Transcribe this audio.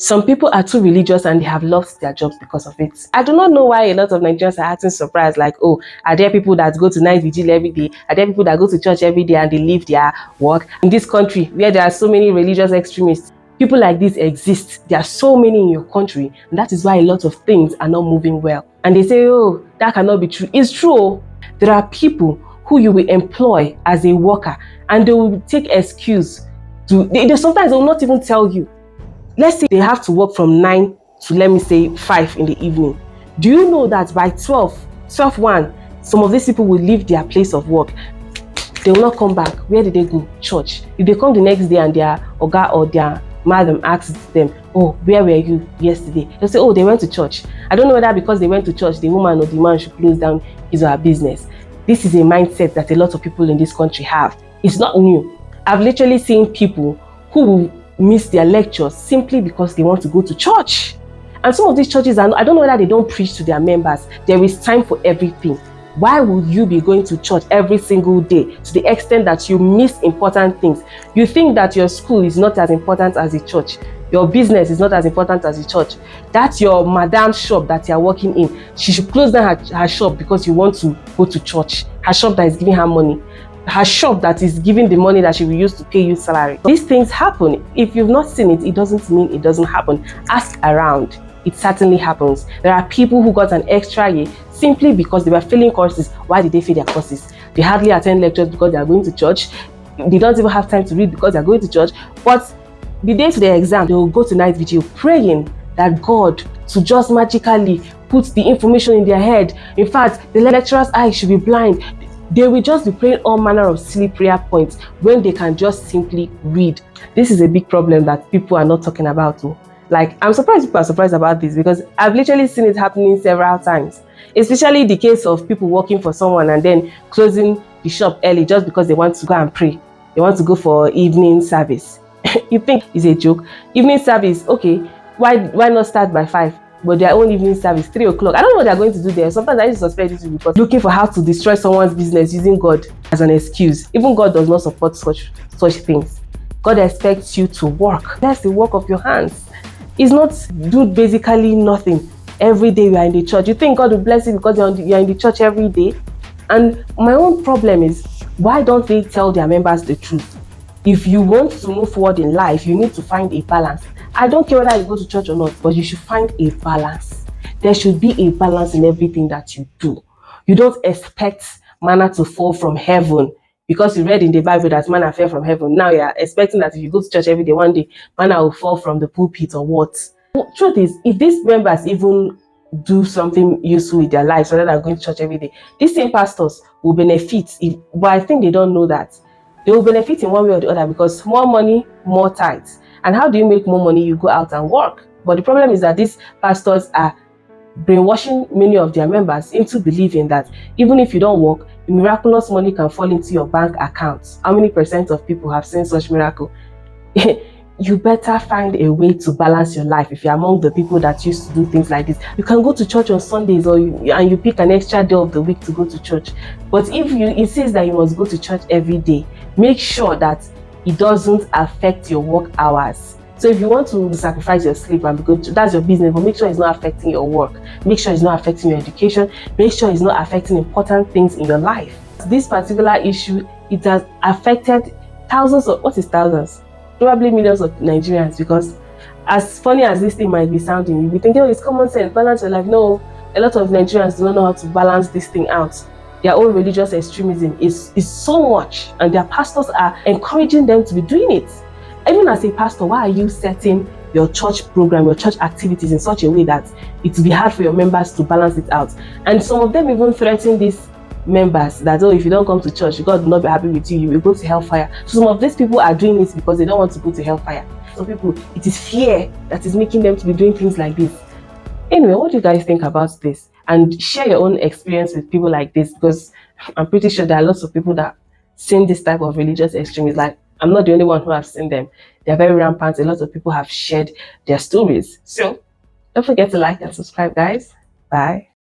Some people are too religious and they have lost their jobs because of it. I do not know why a lot of Nigerians are acting surprised, like, oh, are there people that go to night vigil every day? Are there people that go to church every day and they leave their work? In this country where there are so many religious extremists, people like this exist. There are so many in your country, and that is why a lot of things are not moving well. And they say, oh, that cannot be true. It's true. There are people who you will employ as a worker and they will take excuse to, sometimes they will not even tell you. Let's say they have to work from 9 to, let me say, 5 in the evening. Do you know that by 12:1, some of these people will leave their place of work? They will not come back. Where did they go? Church. If they come the next day and their oga or their madam asks them, oh, where were you yesterday? They'll say, oh, they went to church. I don't know whether because they went to church, the woman or the man should close down his or her business. This is a mindset that a lot of people in this country have. It's not new. I've literally seen people who will miss their lectures simply because they want to go to church. And some of these churches, I don't know whether they don't preach to their members. There is time for everything. Why would you be going to church every single day to the extent that you miss important things? You think that your school is not as important as the church. Your business is not as important as the church. That's your madam's shop that you're working in. She should close down her shop because you want to go to church. Her shop that is giving her money. Her shop that is giving the money that she will use to pay you salary. These things happen. If you've not seen it, it doesn't mean it doesn't happen. Ask around. It certainly happens. There are people who got an extra year simply because they were failing courses. Why did they fail their courses? They hardly attend lectures because they are going to church. They don't even have time to read because they are going to church. But the day to their exam, they will go to night vigil praying that God to just magically put the information in their head. In fact, the lecturer's eyes should be blind. They will just be praying all manner of silly prayer points when they can just simply read. This is a big problem that people are not talking about. Like, I'm surprised people are surprised about this because I've literally seen it happening several times. Especially the case of people working for someone and then closing the shop early just because they want to go and pray. They want to go for evening service. You think it's a joke? Evening service, okay, why not start by 5? But their own evening service, 3 o'clock. I don't know what they're going to do there. Sometimes I used to suspect it because looking for how to destroy someone's business using God as an excuse. Even God does not support such things. God expects you to work. That's the work of your hands. It's not do basically nothing. Every day you are in the church. You think God will bless you because you're in the church every day? And my own problem is, why don't they tell their members the truth? If you want to move forward in life, you need to find a balance. I don't care whether you go to church or not, but you should find a balance. There should be a balance in everything that you do. You don't expect manna to fall from heaven because you read in the Bible that manna fell from heaven. Now you're expecting that if you go to church every day, one day, manna will fall from the pulpit or what? The truth is, if these members even do something useful with their lives rather than going to church every day, these same pastors will benefit. But I think they don't know that. They will benefit in one way or the other because more money, more tithes. And how do you make more money? You go out and work. But the problem is that these pastors are brainwashing many of their members into believing that even if you don't work, miraculous money can fall into your bank account. How many percent of people have seen such miracle? You better find a way to balance your life. If you're among the people that used to do things like this, you can go to church on Sundays and you pick an extra day of the week to go to church. But if you insist that you must go to church every day, make sure that it doesn't affect your work hours. So if you want to sacrifice your sleep and go to, that's your business, but make sure it's not affecting your work. Make sure it's not affecting your education. Make sure it's not affecting important things in your life. This particular issue, it has affected thousands of, what is thousands? Probably millions of Nigerians, because as funny as this thing might be sounding, you'll be thinking, oh, it's common sense, balance your life. No, a lot of Nigerians do not know how to balance this thing out. Their own religious extremism is so much, and their pastors are encouraging them to be doing it. Even as a pastor, why are you setting your church program, your church activities in such a way that it will be hard for your members to balance it out? And some of them even threaten these members that, oh, if you don't come to church, God will not be happy with you, you will go to hellfire. So some of these people are doing it because they don't want to go to hellfire. Some people, it is fear that is making them to be doing things like this. Anyway, what do you guys think about this? And share your own experience with people like this, because I'm pretty sure there are lots of people that seen this type of religious extremism. Like, I'm not the only one who have seen them. They're very rampant. A lot of people have shared their stories. So don't forget to like and subscribe, guys. Bye.